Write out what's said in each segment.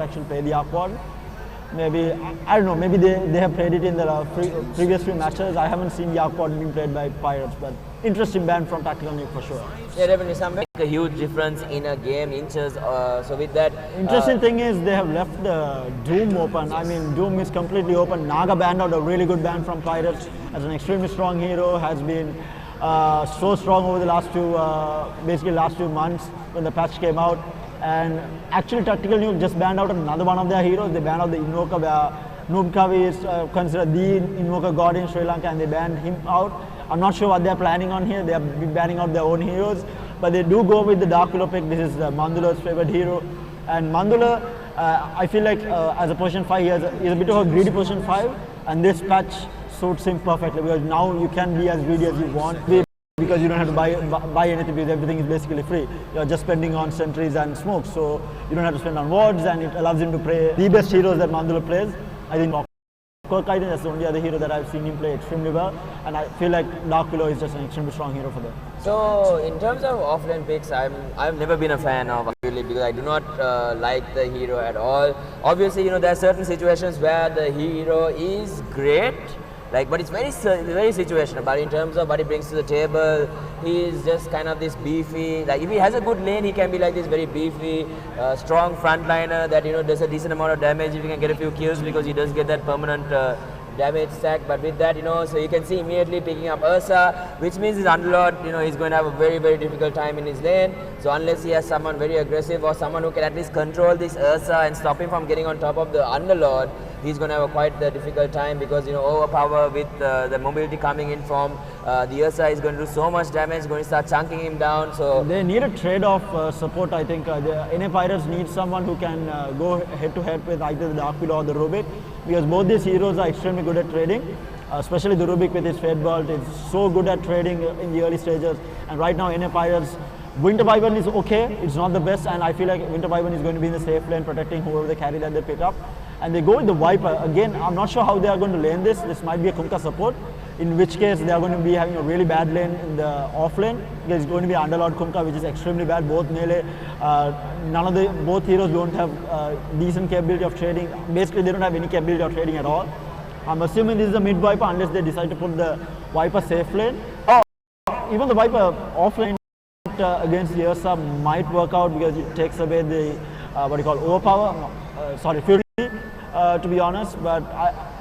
actually play the Aquad. Maybe, I don't know, maybe they have played it in the previous few matches. I haven't seen the Aquad being played by Pirates, but interesting ban from Tactical Nuke for sure. Yeah, definitely. Some make a huge difference in a game, inches. So with that, interesting thing is they have left the Doom open. I mean, Doom is completely open. Naga banned out a really good ban from Pirates as an extremely strong hero. Has been so strong over the last basically last few months when the patch came out. And actually, Tactical Nuke just banned out another one of their heroes. They banned out the Invoker, where Noobkavi is considered the Invoker god in Sri Lanka, and they banned him out. I'm not sure what they're planning on here. They're banning out their own heroes, but they do go with the Dark Willow pick. This is Mandula's favorite hero, and Mandula, I feel like as a position 5, he's a bit of a greedy position 5, and this patch suits him perfectly because now you can be as greedy as you want. Because you don't have to buy anything, because everything is basically free. You're just spending on sentries and smokes, so you don't have to spend on wards, and it allows him to play the best heroes that Mandula plays. I think that's the only other hero that I've seen him play extremely well, and I feel like Dark Willow is just an extremely strong hero for them. So in terms of offlane picks, I've never been a fan of really, because I do not like the hero at all. Obviously, there are certain situations where the hero is great. But it's very situational. But in terms of what he brings to the table, he's just kind of this beefy. If he has a good lane, he can be like this very beefy, strong frontliner that does a decent amount of damage if he can get a few kills, because he does get that permanent damage stack. But with that, so you can see immediately picking up Ursa, which means his Underlord, he's going to have a very, very difficult time in his lane. So unless he has someone very aggressive or someone who can at least control this Ursa and stop him from getting on top of the Underlord, he's going to have quite the difficult time, because overpower with the mobility coming in from the Ursa is going to do so much damage, going to start chunking him down. So they need a trade-off support. I think the NA Pirates need someone who can go head-to-head with either the Dark Willow or the Rubik, because both these heroes are extremely good at trading. Especially the Rubik with his Fate Bolt is so good at trading in the early stages. And right now, NA Pirates, Winter Wyvern is okay, it's not the best, and I feel like Winter Wyvern is going to be in the safe lane protecting whoever they carry that they pick up. And they go with the Viper. Again, I'm not sure how they are going to lane this. This might be a Kunkka support, in which case they are going to be having a really bad lane in the off lane, because it's going to be Underlord Kunkka, which is extremely bad. Both melee, both heroes don't have decent capability of trading. Basically, they don't have any capability of trading at all. I'm assuming this is a mid Viper unless they decide to put the Viper safe lane. Even the Viper off lane against the Ursa might work out, because it takes away the overpower. Fury, to be honest, but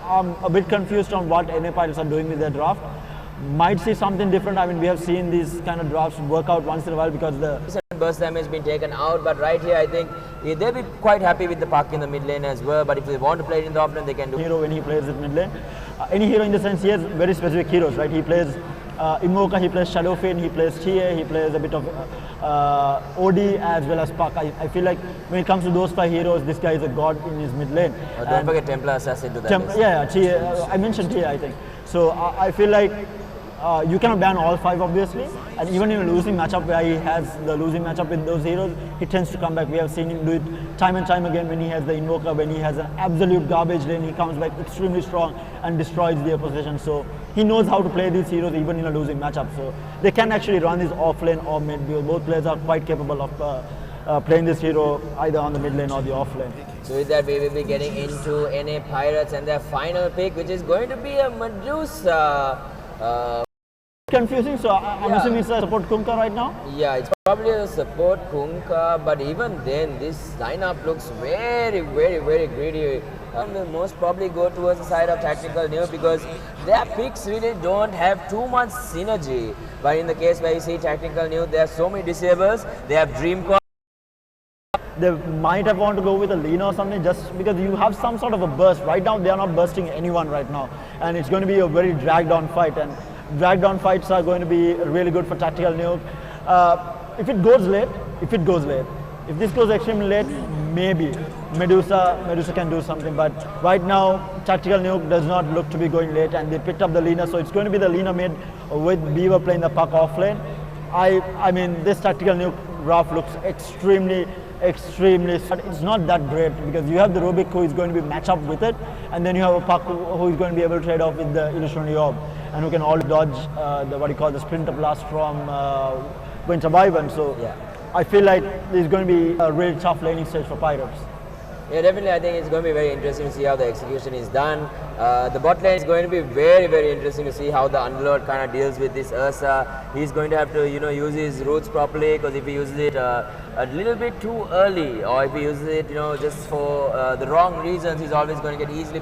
I'm a bit confused on what NA Pirates are doing with their draft. Might see something different. I mean, we have seen these kind of drafts work out once in a while, because the burst damage has been taken out, but right here I think they'll be quite happy with the puck in the mid lane as well. But if they want to play it in the off lane, they can do. Hero when he plays it mid lane, any hero in the sense he has very specific heroes, right? He plays Invoker, he plays Shadowfin, he plays TA, he plays a bit of OD as well as Puck. I feel like when it comes to those 5 heroes, this guy is a god in his mid lane. Don't forget Templar Assassin to that. Yeah, TA, I mentioned TA, I think. So I feel like you cannot ban all 5 obviously, and even in a losing matchup where he has the losing matchup with those heroes, he tends to come back. We have seen him do it time and time again when he has the Invoker, when he has an absolute garbage lane, he comes back extremely strong and destroys the opposition. So he knows how to play these heroes even in a losing matchup. So they can actually run this off lane or mid, because both players are quite capable of playing this hero either on the mid lane or the off lane. So with that, we will be getting into NA Pirates and their final pick, which is going to be a Medusa. Confusing, so I'm assuming it's a support Kunkka right now? Yeah, it's probably a support Kunkka, but even then this lineup looks very, very, very greedy. Will most probably go towards the side of Tactical Nuke, because their picks really don't have too much synergy. But in the case where you see Tactical Nuke, there are so many disables. They have Dreamcore. They might have wanted to go with a Lina or something, just because you have some sort of a burst. Right now they are not bursting anyone right now, and it's going to be a very dragged on fight, and dragged on fights are going to be really good for Tactical Nuke. If it goes late, if this goes extremely late, maybe Medusa can do something, but right now Tactical Nuke does not look to be going late, and they picked up the Lina, so it's going to be the Lina mid with Beaver playing the puck off lane. I mean, this Tactical Nuke draft looks extremely, but it's not that great, because you have the Rubik who is going to be matched up with it, and then you have a Puck who is going to be able to trade off with the Illusionary Orb, and who can all dodge the Splinter Blast from Winter Wyvern. So yeah, I feel like this is going to be a really tough laning stage for Pirates. Yeah, definitely. I think it's going to be very interesting to see how the execution is done. The bot lane is going to be very, very interesting to see how the Underlord kind of deals with this Ursa. He's going to have to, use his roots properly, because if he uses it a little bit too early, or if he uses it, just for the wrong reasons, he's always going to get easily